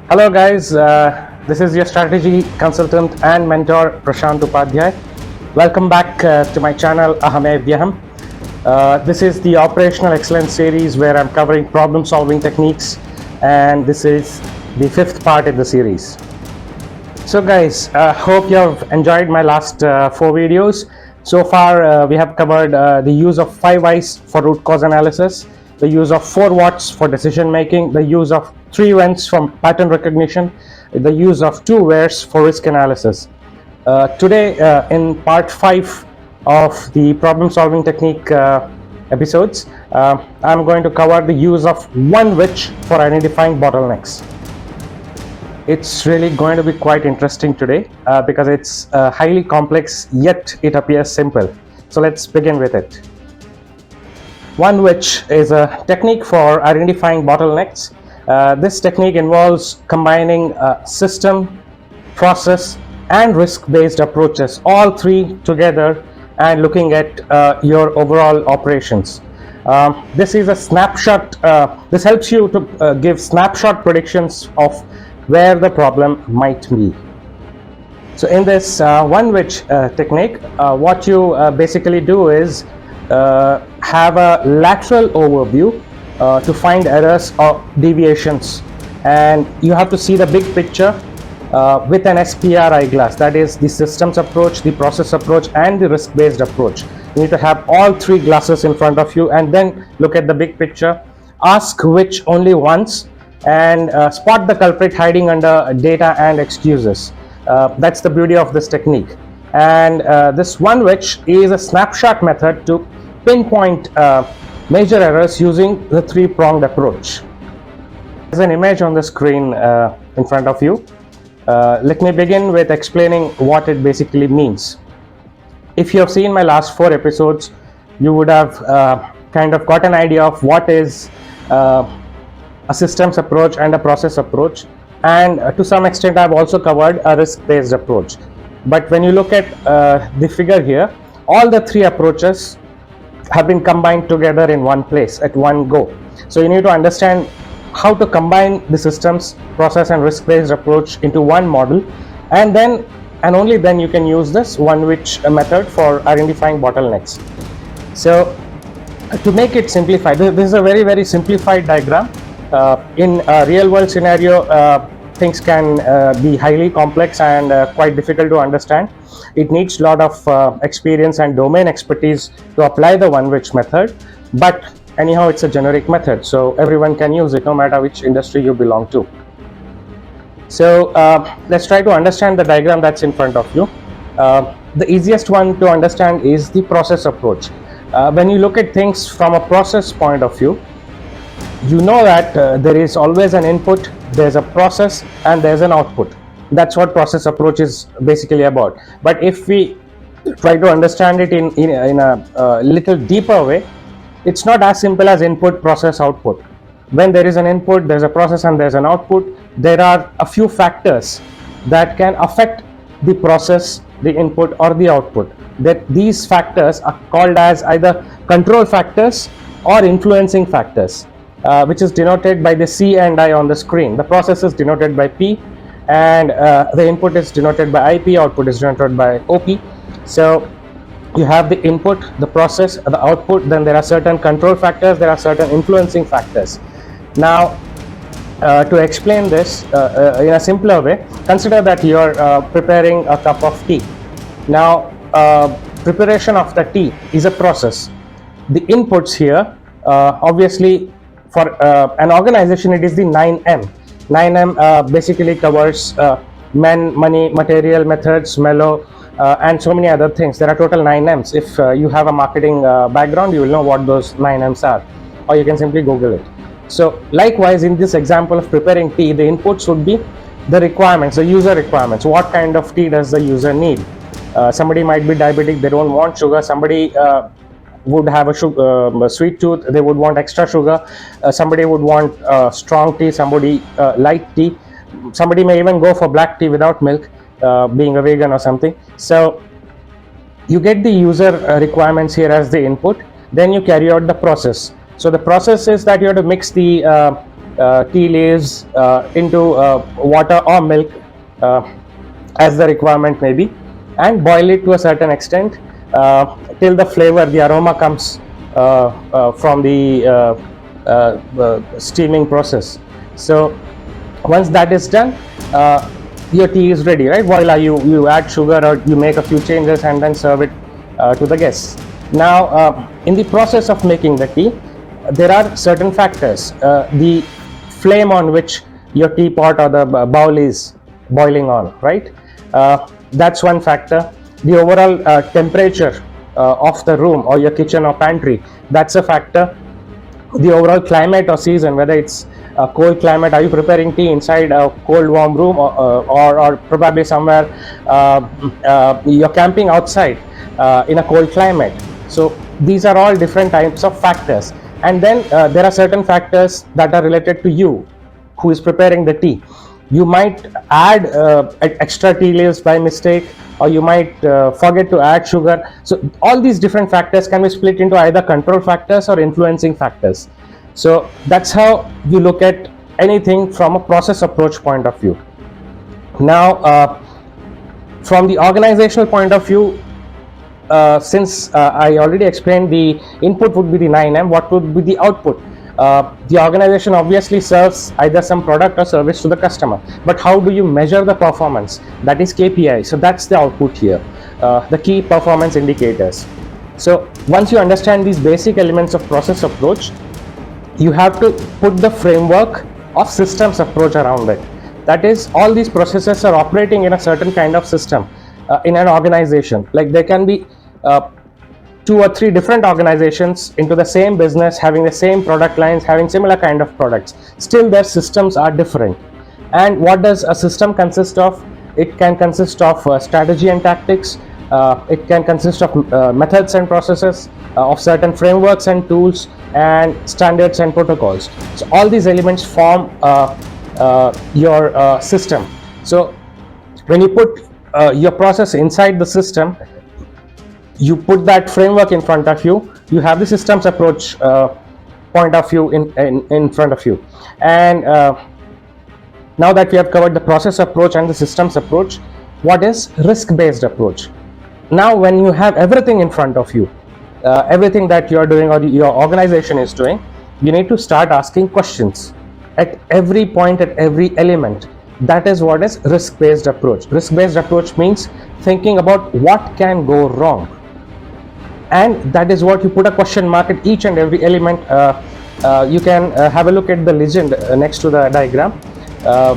Hello guys, this is your strategy consultant and mentor Prashant. Welcome back to my channel Ahamevyaham. This is the operational excellence series where I'm covering problem solving techniques, and this is the fifth part in the series. So guys, hope you have enjoyed my last 4 videos. So far we have covered the use of 5 Whys for root cause analysis, the use of 4 Whats for decision making, the use of 3 Whens from pattern recognition, the use of 2 Wheres for risk analysis. Today in part 5 of the problem solving technique episodes, I'm going to cover the use of 1 which for identifying bottlenecks. It's really going to be quite interesting today because it's highly complex, yet it appears simple. So let's begin with it. 1 which is a technique for identifying bottlenecks. This technique involves combining system, process, and risk-based approaches, all 3 together, and looking at your overall operations. This is a snapshot. This helps you to give snapshot predictions of where the problem might be. So in this 1 which technique, what you basically do is have a lateral overview to find errors or deviations, and you have to see the big picture with an SPR eyeglass. That is the systems approach, the process approach, and the risk-based approach. You need to have all 3 glasses in front of you and then look at the big picture, ask which only once, and spot the culprit hiding under data and excuses. That's the beauty of this technique. And this 1 which is a snapshot method to pinpoint major errors using the 3-pronged approach. There's an image on the screen in front of you. Let me begin with explaining what it basically means. If you have seen my last 4 episodes, you would have kind of got an idea of what is a systems approach and a process approach, and to some extent I've also covered a risk-based approach. But when you look at the figure here, all the 3 approaches have been combined together in one place at one go. So you need to understand how to combine the systems, process, and risk-based approach into one model, and then and only then you can use this 1 which method for identifying bottlenecks. So to make it simplified, this is a very simplified diagram. In a real world scenario, things can be highly complex and quite difficult to understand. It needs a lot of experience and domain expertise to apply the 1 which method, but anyhow it's a generic method, so everyone can use it no matter which industry you belong to. So let's try to understand the diagram that's in front of you. The easiest one to understand is the process approach. When you look at things from a process point of view, you know that there is always an input, there's a process, and there's an output. That's what process approach is basically about. But if we try to understand it in a little deeper way, it's not as simple as input, process, output. When there is an input, there's a process, and there's an output, there are a few factors that can affect the process, the input, or the output. That these factors are called as either control factors or influencing factors, which is denoted by the C and I on the screen. The process is denoted by P, and the input is denoted by IP, output is denoted by OP. So you have the input, the process, the output, then there are certain control factors, there are certain influencing factors. Now to explain this in a simpler way, consider that you are preparing a cup of tea. Now preparation of the tea is a process. The inputs here, obviously for an organization it is the 9M. 9M basically covers men, money, material, methods, mellow, and so many other things. There are total 9 M's. If you have a marketing background, you will know what those 9 M's are, or you can simply Google it. So likewise, in this example of preparing tea, the inputs would be the requirements, the user requirements. What kind of tea does the user need? Somebody might be diabetic, they don't want sugar. Somebody would have a sweet tooth, they would want extra sugar. Somebody would want strong tea, somebody light tea. Somebody may even go for black tea without milk, being a vegan or something. So you get the user requirements here as the input, then you carry out the process. So the process is that you have to mix the tea leaves into water or milk, as the requirement may be, and boil it to a certain extent till the flavor, the aroma comes from the steaming process. So once that is done, your tea is ready, right? Voila, you add sugar or you make a few changes and then serve it to the guests. Now, in the process of making the tea, there are certain factors. The flame on which your teapot or the bowl is boiling on, right? That's one factor. The overall temperature of the room or your kitchen or pantry, that's a factor. The overall climate or season, whether it's a cold climate, are you preparing tea inside a cold warm room, or probably somewhere you're camping outside in a cold climate. So these are all different types of factors. And then there are certain factors that are related to you who is preparing the tea. You might add extra tea leaves by mistake, or you might forget to add sugar. So all these different factors can be split into either control factors or influencing factors. So that's how you look at anything from a process approach point of view. Now, from the organizational point of view, since I already explained the input would be the 9M, what would be the output? The organization obviously serves either some product or service to the customer, but how do you measure the performance? That is KPI. So that's the output here, the key performance indicators. So once you understand these basic elements of process approach, you have to put the framework of systems approach around it. That is, all these processes are operating in a certain kind of system in an organization. Like there can be 2 or 3 different organizations into the same business, having the same product lines, having similar kind of products. Still, their systems are different. And what does a system consist of? It can consist of strategy and tactics. It can consist of methods and processes, of certain frameworks and tools, and standards and protocols. So all these elements form your system. So when you put your process inside the system, you put that framework in front of you, you have the systems approach point of view in front of you. And now that we have covered the process approach and the systems approach, what is risk-based approach? Now when you have everything in front of you, everything that you are doing or your organization is doing, you need to start asking questions at every point, at every element. That is what is risk-based approach. Risk-based approach means thinking about what can go wrong. And that is what you put a question mark at each and every element. You can have a look at the legend next to the diagram.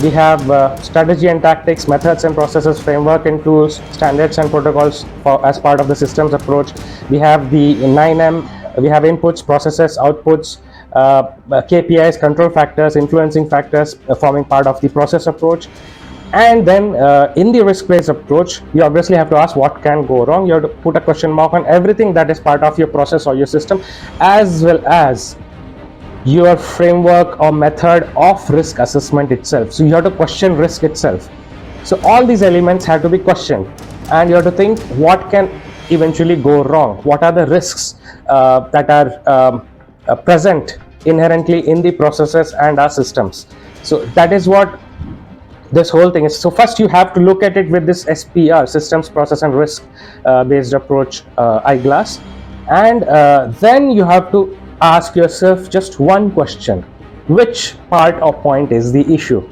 We have strategy and tactics, methods and processes, framework and tools, standards and protocols as part of the systems approach. We have the 9M, we have inputs, processes, outputs, KPIs, control factors, influencing factors forming part of the process approach. And then in the risk-based approach, you obviously have to ask what can go wrong. You have to put a question mark on everything that is part of your process or your system, as well as your framework or method of risk assessment itself. So you have to question risk itself. So all these elements have to be questioned, and you have to think what can eventually go wrong. What are the risks that are present inherently in the processes and our systems? So that is what this whole thing is. So first you have to look at it with this SPR, systems, process and risk based approach eyeglass, and then you have to ask yourself just one question: which part or point is the issue?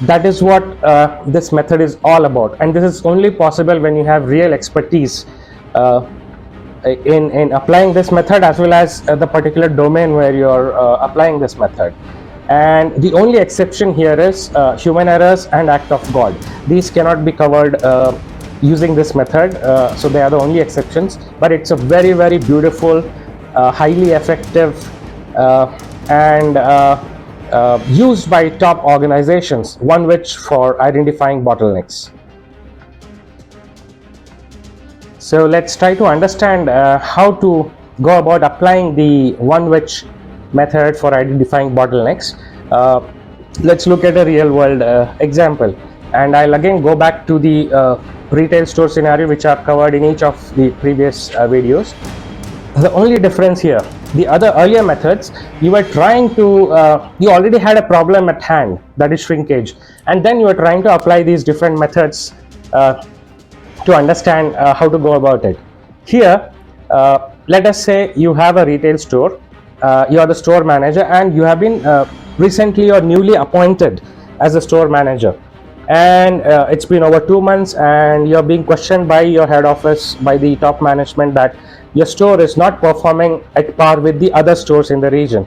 That is what this method is all about, and this is only possible when you have real expertise in applying this method, as well as the particular domain where you're applying this method. And the only exception here is human errors and act of God. These cannot be covered using this method, so they are the only exceptions. But it's a very, very beautiful, highly effective, and used by top organizations, one which for identifying bottlenecks. So let's try to understand how to go about applying the one which method for identifying bottlenecks. Let's look at a real world example, and I'll again go back to the retail store scenario which are covered in each of the previous videos. The only difference here the other earlier methods, you were trying to, you already had a problem at hand, that is shrinkage, and then you were trying to apply these different methods to understand how to go about it. Here, let us say you have a retail store, you are the store manager, and you have been recently or newly appointed as a store manager, and it's been over 2 months, and you're being questioned by your head office, by the top management, that your store is not performing at par with the other stores in the region.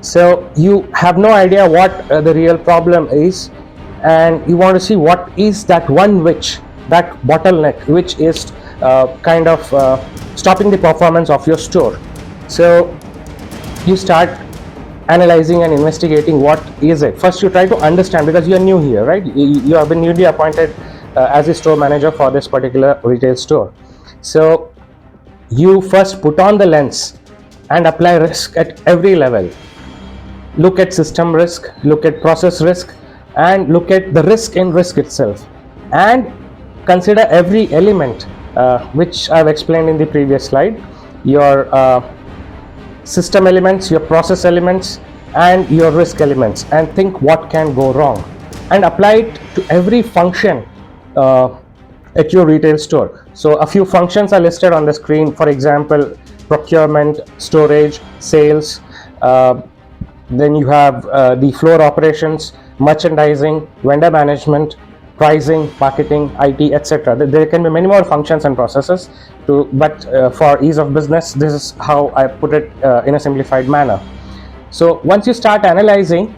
So you have no idea what the real problem is, and you want to see what is that one that bottleneck which is kind of stopping the performance of your store. So you start analyzing and investigating what is it. First you try to understand, because you are new here, right? You have been newly appointed as a store manager for this particular retail store. So you first put on the lens and apply risk at every level. Look at system risk, look at process risk, and look at the risk in risk itself, and consider every element which I've explained in the previous slide, your system elements, your process elements, and your risk elements, and think what can go wrong, and apply it to every function at your retail store. So a few functions are listed on the screen. For example, procurement, storage, sales, then you have the floor operations, merchandising, vendor management, pricing, marketing, IT, etc. There can be many more functions and processes, but for ease of business, this is how I put it in a simplified manner. So once you start analyzing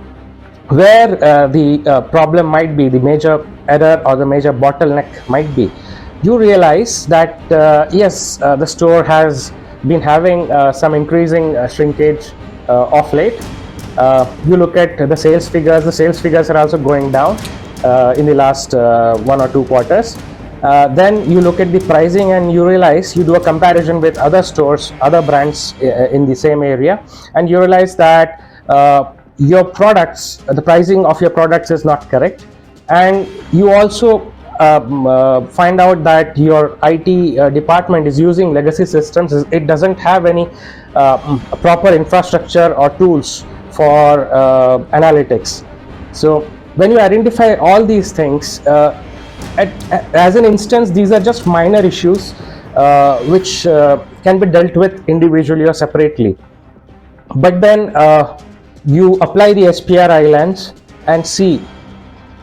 where the problem might be, the major error or the major bottleneck might be, you realize that yes, the store has been having some increasing shrinkage of late. You look at the sales figures are also going down in the last 1 or 2 quarters. Then you look at the pricing and you realize, you do a comparison with other stores, other brands in the same area, and you realize that your products, the pricing of your products is not correct, and you also find out that your IT department is using legacy systems. It doesn't have any proper infrastructure or tools for analytics. So when you identify all these things, as an instance, these are just minor issues which can be dealt with individually or separately. But then you apply the SPRI lens and see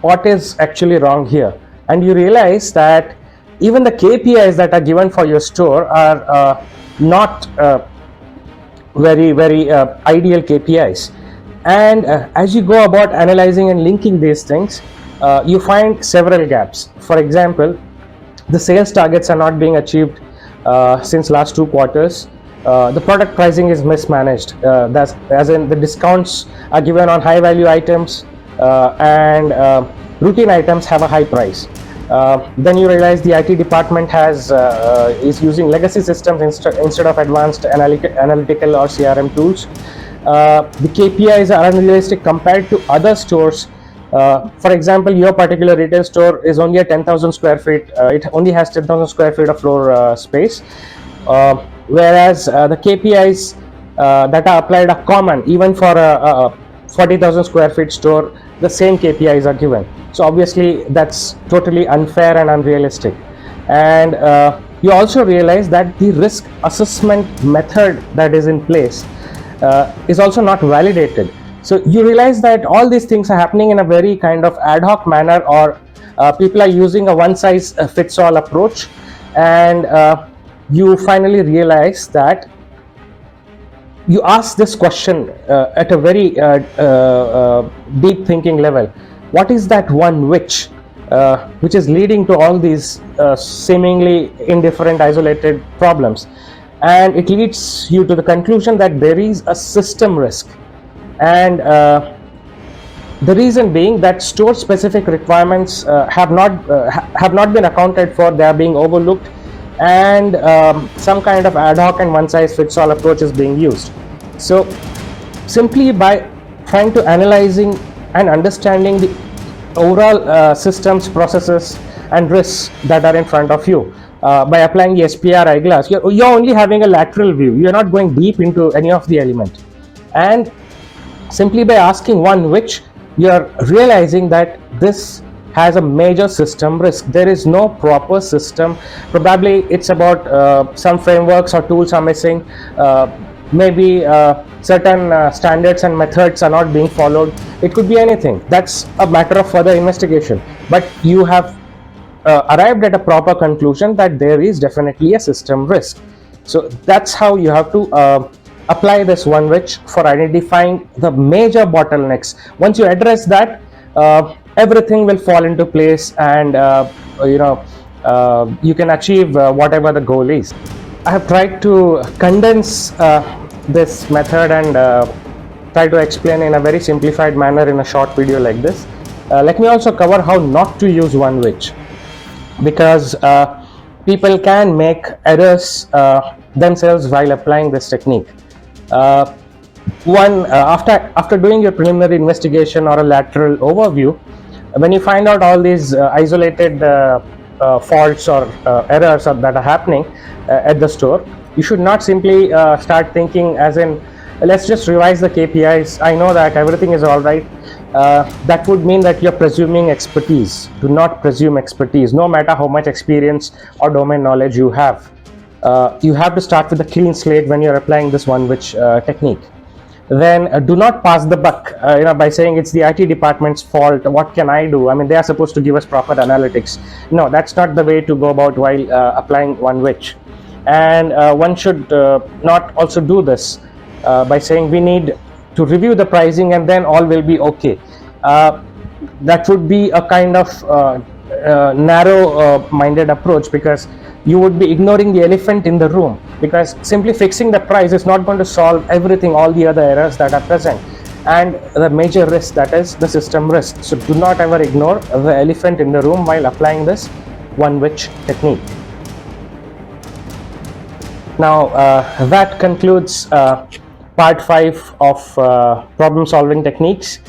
what is actually wrong here, and you realize that even the KPIs that are given for your store are not very ideal KPIs. And as you go about analyzing and linking these things, you find several gaps. For example, the sales targets are not being achieved since last 2 quarters. The product pricing is mismanaged, as in the discounts are given on high value items, and routine items have a high price. Then you realize the IT department is using legacy systems instead of advanced analytical or CRM tools. The KPIs are unrealistic compared to other stores. For example, your particular retail store is only a 10,000 square feet. It only has 10,000 square feet of floor space, whereas the KPIs that are applied are common. Even for a 40,000 square feet store, the same KPIs are given. So obviously that's totally unfair and unrealistic. And you also realize that the risk assessment method that is in place is also not validated. So you realize that all these things are happening in a very kind of ad hoc manner, or people are using a one size fits all approach, and you finally realize that you ask this question at a very deep thinking level. What is that one which is leading to all these seemingly indifferent, isolated problems? And it leads you to the conclusion that there is a system risk, and the reason being that store specific requirements have not been accounted for. They are being overlooked, and some kind of ad hoc and one size fits all approach is being used. So simply by trying to analyzing and understanding the overall systems, processes and risks that are in front of you, by applying the SPR eyeglass, you're only having a lateral view. You're not going deep into any of the element. And simply by asking one which, you're realizing that this has a major system risk. There is no proper system. Probably it's about some frameworks or tools are missing. Maybe certain standards and methods are not being followed. It could be anything. That's a matter of further investigation. But you have arrived at a proper conclusion that there is definitely a system risk. So that's how you have to apply this one which for identifying the major bottlenecks. Once you address that, everything will fall into place, and you can achieve whatever the goal is. I have tried to condense this method and try to explain in a very simplified manner in a short video like this. Let me also cover how not to use one which, because people can make errors themselves while applying this technique. After doing your preliminary investigation or a lateral overview, when you find out all these isolated faults or errors that are happening at the store, you should not simply start thinking as in, let's just revise the KPIs, I know that everything is all right. That would mean that you're presuming expertise. Do not presume expertise, no matter how much experience or domain knowledge you have. You have to start with a clean slate when you're applying this one which technique. Then do not pass the buck by saying it's the IT department's fault, what can I do? I mean, they are supposed to give us proper analytics. No, that's not the way to go about while applying one which. And one should not also do this by saying we need to review the pricing and then all will be okay. That would be a kind of narrow-minded approach, because you would be ignoring the elephant in the room, because simply fixing the price is not going to solve everything, all the other errors that are present, and the major risk, that is the system risk. So do not ever ignore the elephant in the room while applying this one which technique. Now that concludes part 5 of problem solving techniques.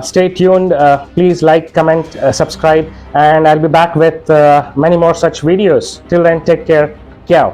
Stay tuned, please like, comment, subscribe, and I'll be back with many more such videos. Till then, take care. Ciao.